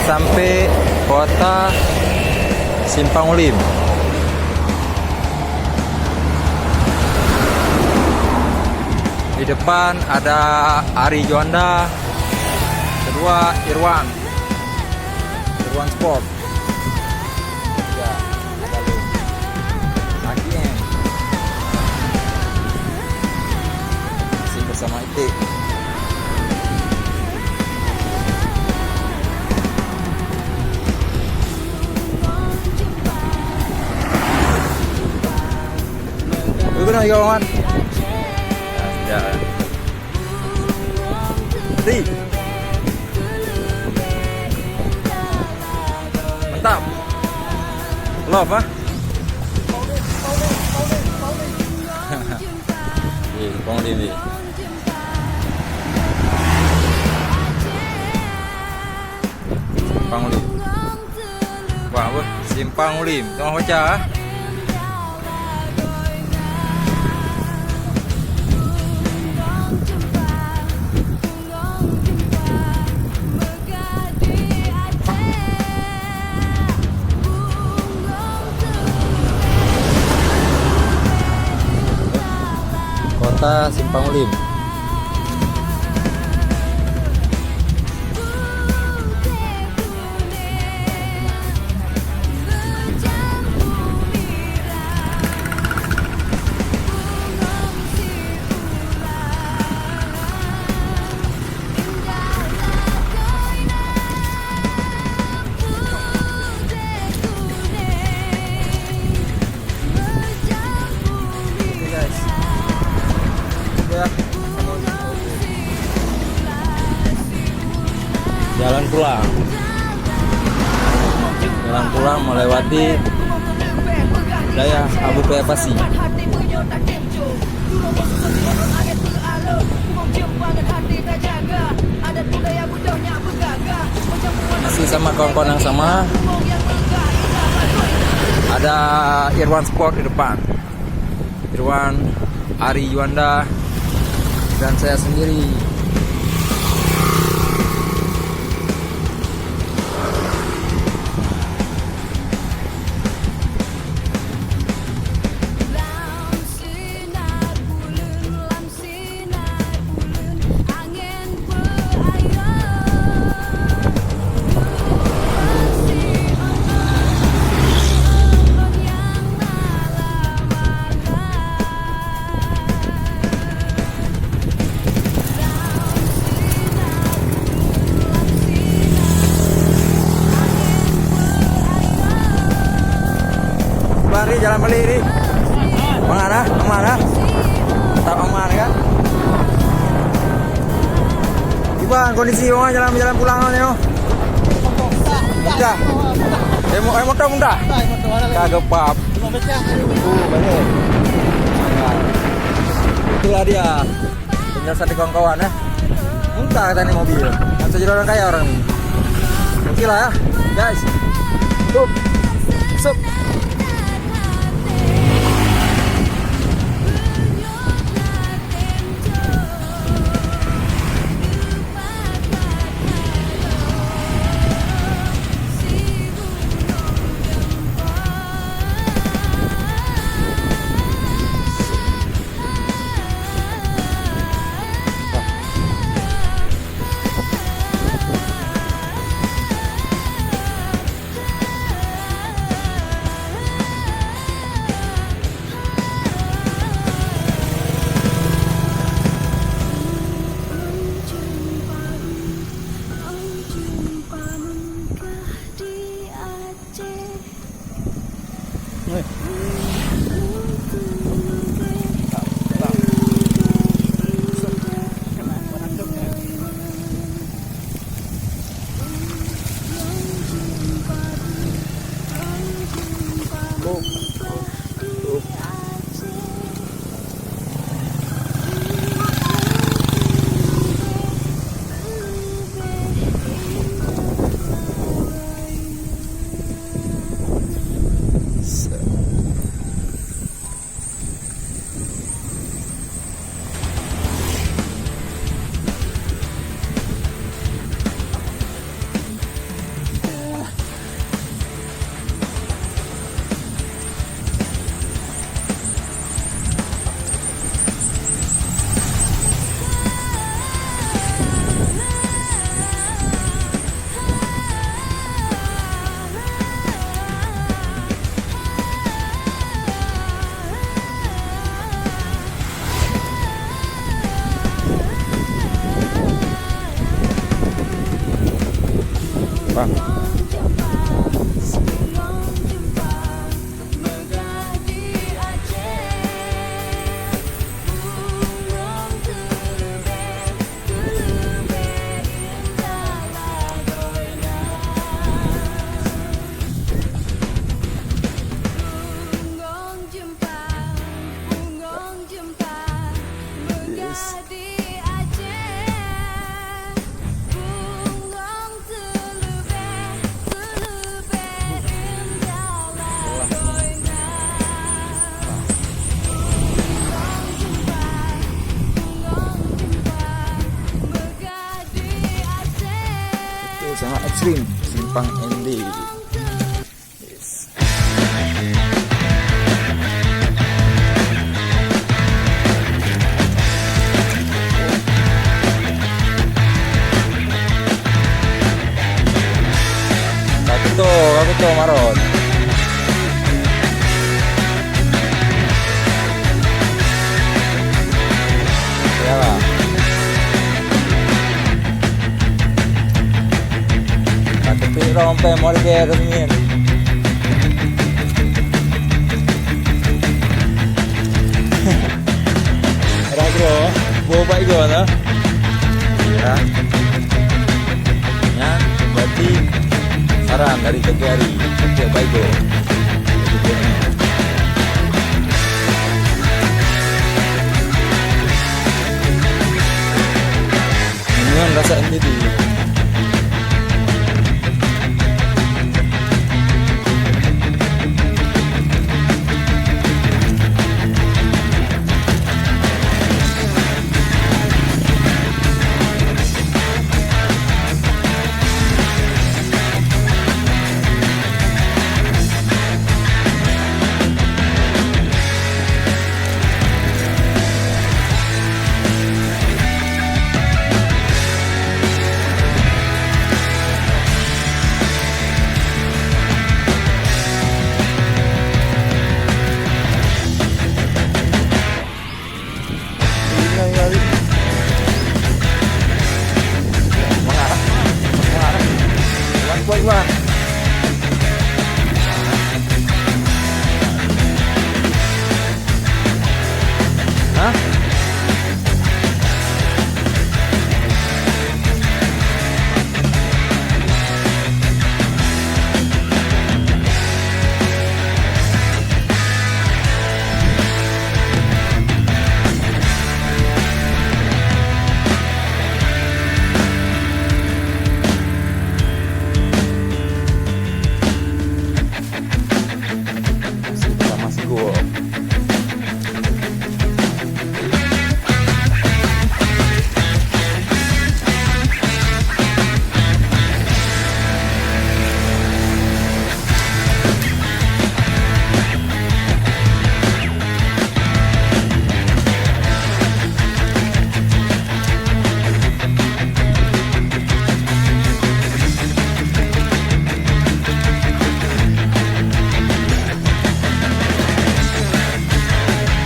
sampai kota Simpang Ulim. Di depan ada Ari Juanda, kedua Irwan Sport. Ya, ada lu. Akhirnya masih bersama Iti. Guna kawan. Ya. Di. Mantap. Love ah. Bang Dewi. Simpang Ulim. Wah, Simpang Ulim. Tengah baca ah. Kota Simpang Ulim. Jalan pulang melewati wilayah Abu Pepasi. Masih sama kawan-kawan yang sama. Ada Irwan Sport di depan, Irwan, Ari Juanda, dan saya sendiri. Bari jalan beli ini. Mana? Tak aman kan? Iban kondisi orang jalan pulang ni. Mudah. Motor mudah. Kagak pap. Balik. Itulah dia. Penjelasan di kawan-kawan ya. Muntah kata ini mobil. Kan jadi orang kaya orang ini. Oke lah ya, guys. Sup. Shrimp Simpang Ende. Yes. Aku tuh Maron. Yalah. Tapi rompe morgue keringin. Era bro, boba gimana? Ya. Ya, berarti saran dari Tegari, Tegari Baigo. Ini kan rasa ini di. Iwan. Hah?